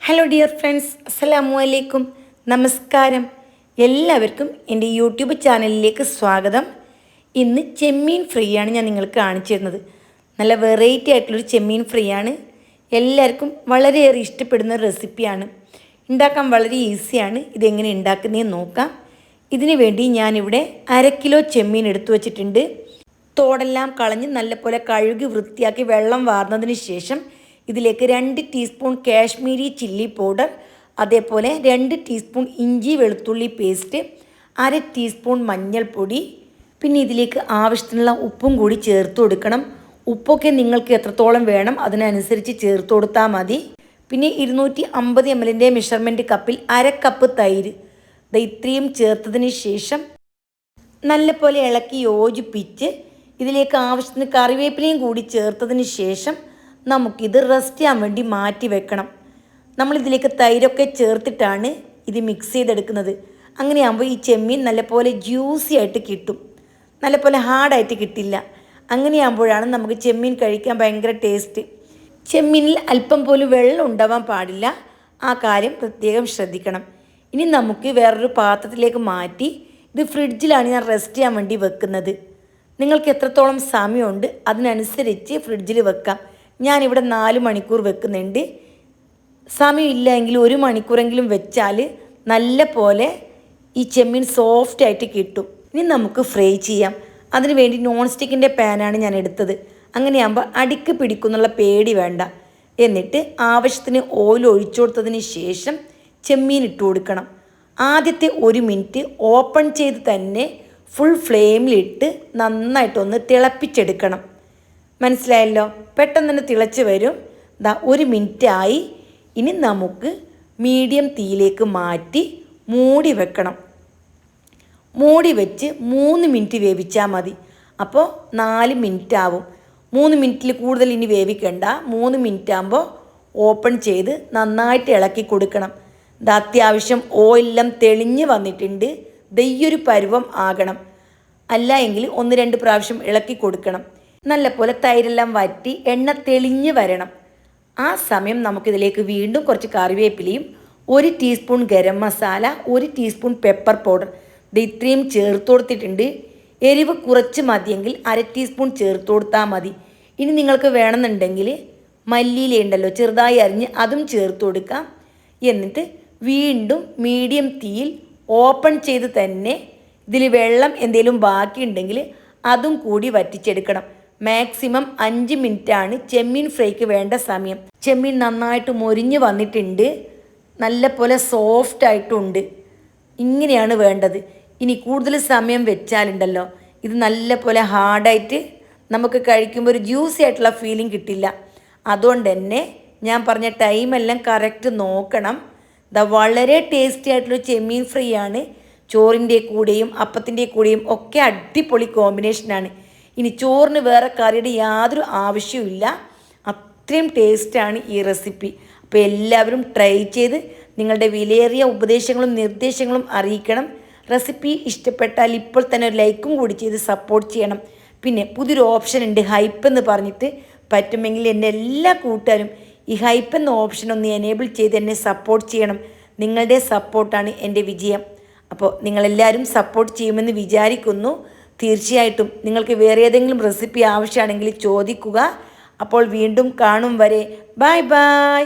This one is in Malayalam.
ഹലോ ഡിയർ ഫ്രണ്ട്സ്, അസ്സലാമു അലൈക്കും. നമസ്കാരം. എല്ലാവർക്കും എൻ്റെ യൂട്യൂബ് ചാനലിലേക്ക് സ്വാഗതം. ഇന്ന് ചെമ്മീൻ ഫ്രൈ ആണ് ഞാൻ നിങ്ങൾക്ക് കാണിച്ചു തരുന്നത്. നല്ല വെറൈറ്റി ആയിട്ടുള്ളൊരു ചെമ്മീൻ ഫ്രൈ ആണ്. എല്ലാവർക്കും വളരെയേറെ ഇഷ്ടപ്പെടുന്ന ഒരു റെസിപ്പിയാണ്. ഉണ്ടാക്കാൻ വളരെ ഈസിയാണ്. ഇതെങ്ങനെ ഉണ്ടാക്കുന്നതെന്ന് നോക്കാം. ഇതിനു വേണ്ടി ഞാനിവിടെ 1/2 കിലോ ചെമ്മീൻ എടുത്തു വച്ചിട്ടുണ്ട്. തോടെല്ലാം കളഞ്ഞ് നല്ലപോലെ കഴുകി വൃത്തിയാക്കി വെള്ളം വാർന്നതിന് ശേഷം ഇതിലേക്ക് 2 ടീസ്പൂൺ കാശ്മീരി ചില്ലി പൗഡർ, അതേപോലെ 2 ടീസ്പൂൺ ഇഞ്ചി വെളുത്തുള്ളി പേസ്റ്റ്, 1/2 ടീസ്പൂൺ മഞ്ഞൾപ്പൊടി, പിന്നെ ഇതിലേക്ക് ആവശ്യത്തിനുള്ള ഉപ്പും കൂടി ചേർത്ത് കൊടുക്കണം. ഉപ്പൊക്കെ നിങ്ങൾക്ക് എത്രത്തോളം വേണം അതിനനുസരിച്ച് ചേർത്ത് കൊടുത്താൽ മതി. പിന്നെ 250 ml മെഷർമെൻറ്റ് കപ്പിൽ 1/2 കപ്പ് തൈര് ഇത്രയും ചേർത്തതിന് ശേഷം നല്ലപോലെ ഇളക്കി യോജിപ്പിച്ച് ഇതിലേക്ക് ആവശ്യത്തിന് കറിവേപ്പിലയും കൂടി ചേർത്തതിന് ശേഷം നമുക്കിത് റെസ്റ്റ് ചെയ്യാൻ വേണ്ടി മാറ്റി വെക്കണം. നമ്മളിതിലേക്ക് തൈരൊക്കെ ചേർത്തിട്ടാണ് ഇത് മിക്സ് ചെയ്തെടുക്കുന്നത്. അങ്ങനെയാകുമ്പോൾ ഈ ചെമ്മീൻ നല്ലപോലെ ജ്യൂസി ആയിട്ട് കിട്ടും, നല്ലപോലെ ഹാർഡായിട്ട് കിട്ടില്ല. അങ്ങനെയാകുമ്പോഴാണ് നമുക്ക് ചെമ്മീൻ കഴിക്കാൻ ഭയങ്കര ടേസ്റ്റ്. ചെമ്മീനിൽ അല്പം പോലും വെള്ളം ഉണ്ടാവാൻ പാടില്ല, ആ കാര്യം പ്രത്യേകം ശ്രദ്ധിക്കണം. ഇനി നമുക്ക് വേറൊരു പാത്രത്തിലേക്ക് മാറ്റി ഇത് ഫ്രിഡ്ജിലാണ് ഞാൻ റെസ്റ്റ് ചെയ്യാൻ വേണ്ടി വെക്കുന്നത്. നിങ്ങൾക്ക് എത്രത്തോളം സമയമുണ്ട് അതിനനുസരിച്ച് ഫ്രിഡ്ജിൽ വെക്കാം. ഞാനിവിടെ 4 മണിക്കൂർ വെക്കുന്നുണ്ട്. സമയമില്ല എങ്കിൽ 1 മണിക്കൂറെങ്കിലും വെച്ചാൽ നല്ല പോലെ ഈ ചെമ്മീൻ സോഫ്റ്റായിട്ട് കിട്ടും. ഇനി നമുക്ക് ഫ്രൈ ചെയ്യാം. അതിന് വേണ്ടി നോൺ സ്റ്റിക്കിൻ്റെ പാനാണ് ഞാൻ എടുത്തത്. അങ്ങനെയാകുമ്പോൾ അടിക്ക് പിടിക്കുന്നുള്ള പേടി വേണ്ട. എന്നിട്ട് ആവശ്യത്തിന് ഓയിൽ ഒഴിച്ചു കൊടുത്തതിന് ശേഷം ചെമ്മീൻ ഇട്ട് കൊടുക്കണം. ആദ്യത്തെ 1 മിനിറ്റ് ഓപ്പൺ ചെയ്ത് തന്നെ ഫുൾ ഫ്ലെയിമിലിട്ട് നന്നായിട്ടൊന്ന് തിളപ്പിച്ചെടുക്കണം. മനസ്സിലായല്ലോ? പെട്ടെന്ന് തന്നെ തിളച്ച് വരും. 1 മിനിറ്റ് ആയി. ഇനി നമുക്ക് മീഡിയം തീയിലേക്ക് മാറ്റി മൂടി വെക്കണം. മൂടി വെച്ച് 3 മിനിറ്റ് വേവിച്ചാൽ മതി. അപ്പോൾ 4 മിനിറ്റ് ആവും. 3 മിനിറ്റിൽ കൂടുതൽ ഇനി വേവിക്കണ്ട. 3 മിനിറ്റ് ആകുമ്പോൾ ഓപ്പൺ ചെയ്ത് നന്നായിട്ട് ഇളക്കി കൊടുക്കണം. അത്യാവശ്യം ഓയിലെല്ലാം തെളിഞ്ഞ് വന്നിട്ടുണ്ട്. ദയ്യൊരു പരുവം ആകണം. അല്ല എങ്കിൽ 1-2 പ്രാവശ്യം ഇളക്കി കൊടുക്കണം. നല്ലപോലെ തൈരെല്ലാം വറ്റി എണ്ണ തെളിഞ്ഞ് വരണം. ആ സമയം നമുക്കിതിലേക്ക് വീണ്ടും കുറച്ച് കറിവേപ്പിലയും 1 teaspoon garam masala, 1 teaspoon pepper powder ഇത്രയും ചേർത്ത് കൊടുത്തിട്ടുണ്ട്. എരിവ് കുറച്ച് മതിയെങ്കിൽ 1/2 ടീസ്പൂൺ ചേർത്ത് കൊടുത്താൽ മതി. ഇനി നിങ്ങൾക്ക് വേണമെന്നുണ്ടെങ്കിൽ മല്ലിയില ഉണ്ടല്ലോ, ചെറുതായി അരിഞ്ഞ് അതും ചേർത്ത് കൊടുക്കാം. എന്നിട്ട് വീണ്ടും മീഡിയം തീയിൽ ഓപ്പൺ ചെയ്ത് തന്നെ ഇതിൽ വെള്ളം എന്തെങ്കിലും ബാക്കിയുണ്ടെങ്കിൽ അതും കൂടി വറ്റിച്ചെടുക്കണം. മാക്സിമം 5 മിനിറ്റാണ് ചെമ്മീൻ ഫ്രൈക്ക് വേണ്ട സമയം. ചെമ്മീൻ നന്നായിട്ട് മൊരിഞ്ഞ് വന്നിട്ടുണ്ട്, നല്ല പോലെ സോഫ്റ്റ് ആയിട്ടുണ്ട്. ഇങ്ങനെയാണ് വേണ്ടത്. ഇനി കൂടുതൽ സമയം വെച്ചാലുണ്ടല്ലോ ഇത് നല്ല പോലെ ഹാർഡായിട്ട് നമുക്ക് കഴിക്കുമ്പോൾ ഒരു ജ്യൂസി ആയിട്ടുള്ള ഫീലിംഗ് കിട്ടില്ല. അതുകൊണ്ട് തന്നെ ഞാൻ പറഞ്ഞ ടൈമെല്ലാം കറക്റ്റ് നോക്കണം. വളരെ ടേസ്റ്റി ആയിട്ടുള്ള ചെമ്മീൻ ഫ്രൈ ആണ്. ചോറിൻ്റെ കൂടെയും അപ്പത്തിൻ്റെ കൂടെയും ഒക്കെ അടിപൊളി കോമ്പിനേഷനാണ്. ഇനി ചോറിന് വേറെ കറിയുടെ യാതൊരു ആവശ്യവുമില്ല. അത്രയും ടേസ്റ്റാണ് ഈ റെസിപ്പി. അപ്പോൾ എല്ലാവരും ട്രൈ ചെയ്ത് നിങ്ങളുടെ വിലയേറിയ ഉപദേശങ്ങളും നിർദ്ദേശങ്ങളും അറിയിക്കണം. റെസിപ്പി ഇഷ്ടപ്പെട്ടാൽ ഇപ്പോൾ തന്നെ ഒരു ലൈക്കും കൂടി ചെയ്ത് സപ്പോർട്ട് ചെയ്യണം. പിന്നെ പുതിയൊരു ഓപ്ഷൻ ഉണ്ട്, ഹൈപ്പ് എന്ന് പറഞ്ഞിട്ട്. പറ്റുമെങ്കിൽ എൻ്റെ എല്ലാ കൂട്ടുകാരും ഈ ഹൈപ്പ് എന്ന ഓപ്ഷൻ ഒന്ന് എനേബിൾ ചെയ്ത് എന്നെ സപ്പോർട്ട് ചെയ്യണം. നിങ്ങളുടെ സപ്പോർട്ടാണ് എൻ്റെ വിജയം. അപ്പോൾ നിങ്ങളെല്ലാവരും സപ്പോർട്ട് ചെയ്യുമെന്ന് വിചാരിക്കുന്നു. തീർച്ചയായിട്ടും നിങ്ങൾക്ക് വേറെ ഏതെങ്കിലും റെസിപ്പി ആവശ്യമാണെങ്കിൽ ചോദിക്കുക. അപ്പോൾ വീണ്ടും കാണും വരെ ബൈ ബൈ.